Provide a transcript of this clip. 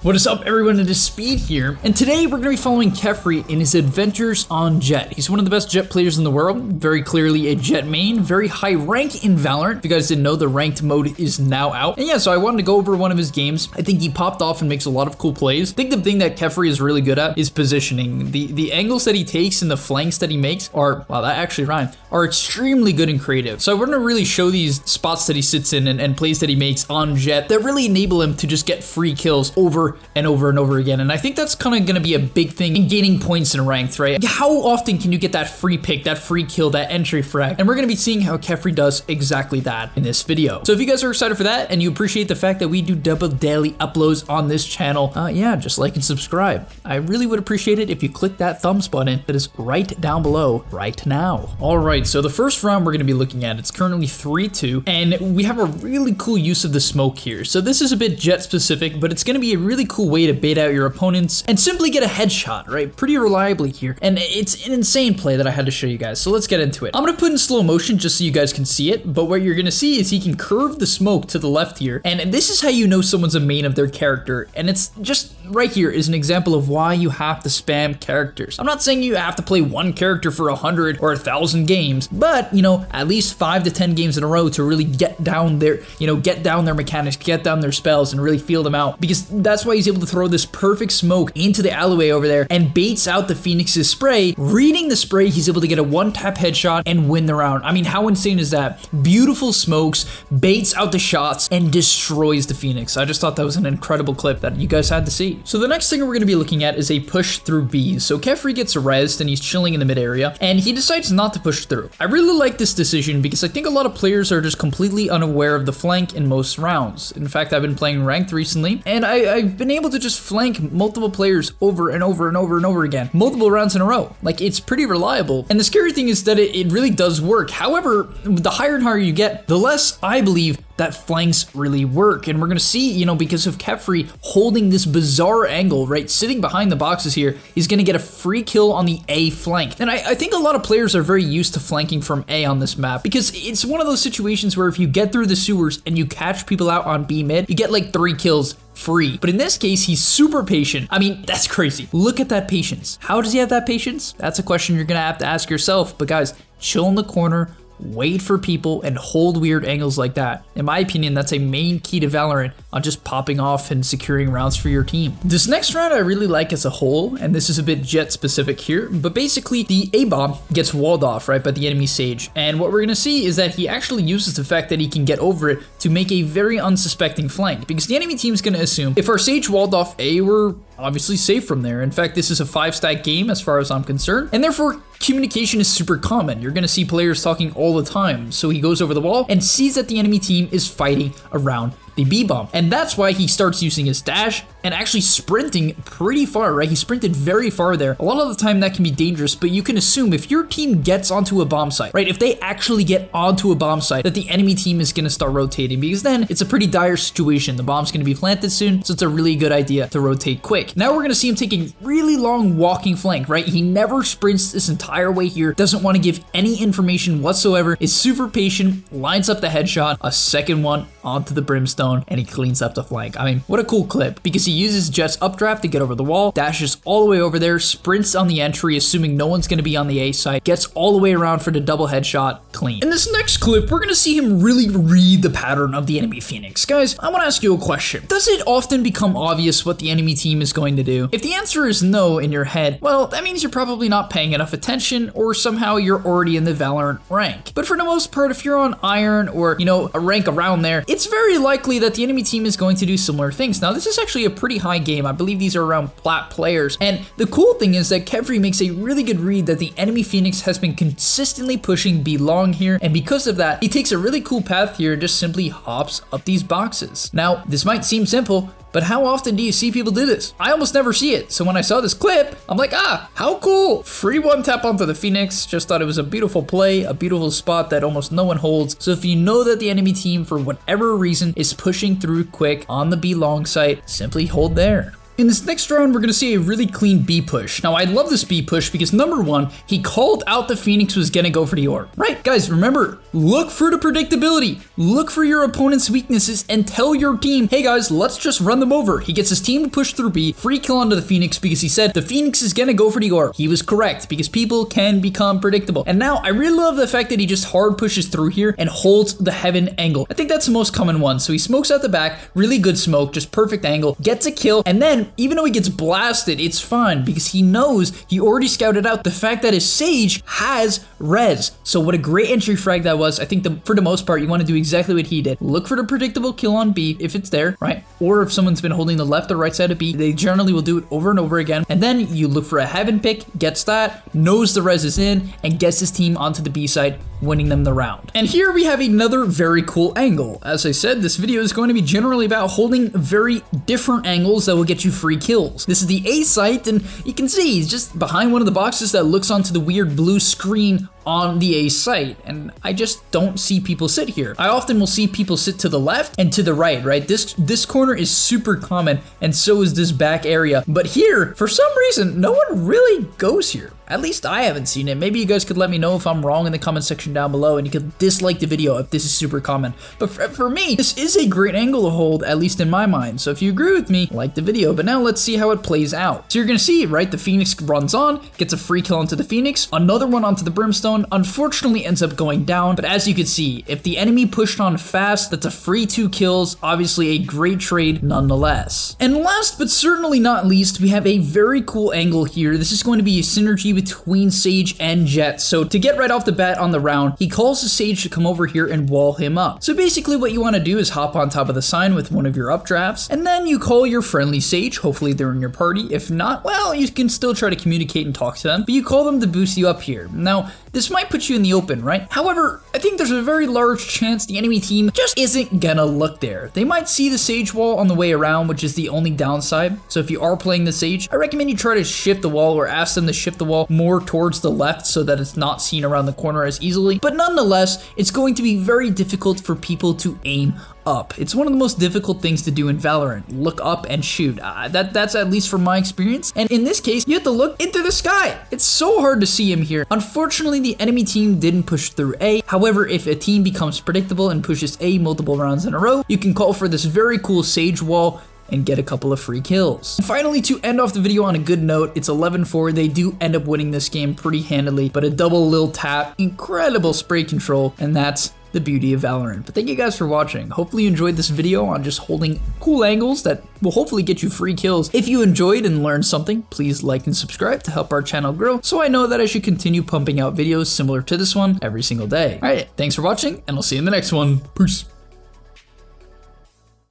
What is up, everyone? It is Speed here, and today we're going to be following Khepri in his adventures on Jett. He's one of the best Jett players in the world, very clearly a Jett main, very high rank in Valorant. If you guys didn't know, the ranked mode is now out. And yeah, so I wanted to go over one of his games. I think he popped off and makes a lot of cool plays. I think the thing that Khepri is really good at is positioning. The angles that he takes and the flanks that he makes are, wow, that actually rhymed, are extremely good and creative. So we're going to really show these spots that he sits in and plays that he makes on Jett that really enable him to just get free kills over and over and over again. And I think that's kind of going to be a big thing in gaining points in ranked, right? How often can you get that free pick, that free kill, that entry frag? And we're going to be seeing how Khepri does exactly that in this video. So if you guys are excited for that and you appreciate the fact that we do double daily uploads on this channel, yeah, just like and subscribe. I really would appreciate it if you click that thumbs button that is right down below right now. All right, so the first round we're going to be looking at, it's currently 3-2, and we have a really cool use of the smoke here. So this is a bit Jett specific, but it's going to be a really cool way to bait out your opponents and simply get a headshot, right? Pretty reliably here. And it's an insane play that I had to show you guys. So let's get into it. I'm going to put in slow motion just so you guys can see it. But what you're going to see is he can curve the smoke to the left here. And this is how you know someone's a main of their character. And it's just right here is an example of why you have to spam characters. I'm not saying you have to play one character for 100 or 1,000 games, but you know, at least 5 to 10 games in a row to really get down their, get down their mechanics, get down their spells and really feel them out. Because that's why he's able to throw this perfect smoke into the alleyway over there and baits out the Phoenix's spray. Reading the spray, he's able to get a one-tap headshot and win the round. I mean, how insane is that? Beautiful smokes, baits out the shots, and destroys the Phoenix. I just thought that was an incredible clip that you guys had to see. So the next thing we're going to be looking at is a push through Bs. So Khepri gets rezzed and he's chilling in the mid area, and he decides not to push through. I really like this decision because I think a lot of players are just completely unaware of the flank in most rounds. In fact, I've been playing ranked recently, and I've been able to just flank multiple players over and over and over and over again, multiple rounds in a row. Like, it's pretty reliable. And the scary thing is that it really does work. However, the higher and higher you get, the less I believe that flanks really work. And we're gonna see, because of Khepri holding this bizarre angle, right, sitting behind the boxes here, he's gonna get a free kill on the A flank. And I think a lot of players are very used to flanking from A on this map because it's one of those situations where if you get through the sewers and you catch people out on B mid, you get like 3 kills free. But in this case, he's super patient. I mean, that's crazy. Look at that patience. How does he have that patience? That's a question you're gonna have to ask yourself. But guys, chill in the corner, wait for people, and hold weird angles like that. In my opinion, that's a main key to Valorant on just popping off and securing rounds for your team. This next round I really like as a whole, and this is a bit Jett specific here, but basically the A-bomb gets walled off, right, by the enemy Sage. And what we're gonna see is that he actually uses the fact that he can get over it to make a very unsuspecting flank, because the enemy team is gonna assume if our Sage walled off A, we're obviously safe from there. In fact, this is a 5-stack game as far as I'm concerned, and therefore communication is super common. You're gonna see players talking all the time. So he goes over the wall and sees that the enemy team is fighting around the B-bomb. And that's why he starts using his dash and actually sprinting pretty far, right? He sprinted very far there. A lot of the time that can be dangerous, but you can assume if your team gets onto a bomb site, right? If they actually get onto a bomb site, that the enemy team is gonna start rotating, because then it's a pretty dire situation. The bomb's gonna be planted soon, so it's a really good idea to rotate quick. Now we're gonna see him taking really long walking flank, right? He never sprints this entire way here, doesn't want to give any information whatsoever, is super patient, lines up the headshot, a second one onto the brimstone, and he cleans up the flank. I mean, what a cool clip, because he uses Jett's updraft to get over the wall, dashes all the way over there, sprints on the entry, assuming no one's going to be on the A side, gets all the way around for the double headshot, clean. In this next clip, we're going to see him really read the pattern of the enemy Phoenix. Guys, I want to ask you a question. Does it often become obvious what the enemy team is going to do? If the answer is no in your head, well, that means you're probably not paying enough attention, or somehow you're already in the Valorant rank. But for the most part, if you're on Iron or, a rank around there, it's very likely that the enemy team is going to do similar things. Now, this is actually a pretty high game. I believe these are around plat players. And the cool thing is that Khepri makes a really good read that the enemy Phoenix has been consistently pushing B long here. And because of that, he takes a really cool path here and just simply hops up these boxes. Now, this might seem simple, but how often do you see people do this? I almost never see it. So when I saw this clip, I'm like, how cool. Free one tap onto the Phoenix. Just thought it was a beautiful play, a beautiful spot that almost no one holds. So if you know that the enemy team, for whatever reason, is pushing through quick on the B long site, simply hold there. In this next round, we're going to see a really clean B push. Now, I love this B push because number one, he called out the Phoenix was going to go for the orb. Right, guys, remember, look for the predictability. Look for your opponent's weaknesses and tell your team, hey guys, let's just run them over. He gets his team to push through B, free kill onto the Phoenix because he said the Phoenix is going to go for the orb. He was correct because people can become predictable. And now I really love the fact that he just hard pushes through here and holds the heaven angle. I think that's the most common one. So he smokes out the back, really good smoke, just perfect angle, gets a kill, and then even though he gets blasted, it's fine because he knows he already scouted out the fact that his Sage has res. So what a great entry frag that was. I think for the most part, you want to do exactly what he did. Look for the predictable kill on B if it's there, right? Or if someone's been holding the left or right side of B, they generally will do it over and over again. And then you look for a heaven pick, gets that, knows the res is in, and gets his team onto the B side, winning them the round. And here we have another very cool angle. As I said, this video is going to be generally about holding very different angles that will get you free kills. This is the A site, and you can see he's just behind one of the boxes that looks onto the weird blue screen on the A site, and I just don't see people sit here. I often will see people sit to the left and to the right, right? This corner is super common, and so is this back area. But here, for some reason, no one really goes here. At least I haven't seen it. Maybe you guys could let me know if I'm wrong in the comment section down below, and you could dislike the video if this is super common. But for me, this is a great angle to hold, at least in my mind. So if you agree with me, like the video. But now let's see how it plays out. So you're gonna see, right, the Phoenix runs on, gets a free kill onto the Phoenix, another one onto the Brimstone, unfortunately ends up going down. But as you can see, if the enemy pushed on fast, that's a free 2 kills, obviously a great trade nonetheless. And last but certainly not least, we have a very cool angle here. This is going to be a synergy between Sage and Jett. So to get right off the bat on the round, he calls the Sage to come over here and wall him up. So basically what you want to do is hop on top of the sign with one of your updrafts, and then you call your friendly Sage. Hopefully they're in your party. If not, well, you can still try to communicate and talk to them, but you call them to boost you up here. Now, this might put you in the open, right? However, I think there's a very large chance the enemy team just isn't gonna look there. They might see the Sage wall on the way around, which is the only downside. So if you are playing the Sage, I recommend you try to shift the wall or ask them to shift the wall more towards the left so that it's not seen around the corner as easily. But nonetheless, it's going to be very difficult for people to aim up. It's one of the most difficult things to do in Valorant. Look up and shoot. That's at least from my experience. And in this case, you have to look into the sky. It's so hard to see him here. Unfortunately, the enemy team didn't push through A. However, if a team becomes predictable and pushes A multiple rounds in a row, you can call for this very cool Sage wall and get a couple of free kills. And finally, to end off the video on a good note, it's 11-4. They do end up winning this game pretty handily, but a double lil tap, incredible spray control, and that's the beauty of Valorant. But thank you guys for watching. Hopefully you enjoyed this video on just holding cool angles that will hopefully get you free kills. If you enjoyed and learned something, please like and subscribe to help our channel grow so I know that I should continue pumping out videos similar to this one every single day. Alright, thanks for watching, and I'll see you in the next one. Peace.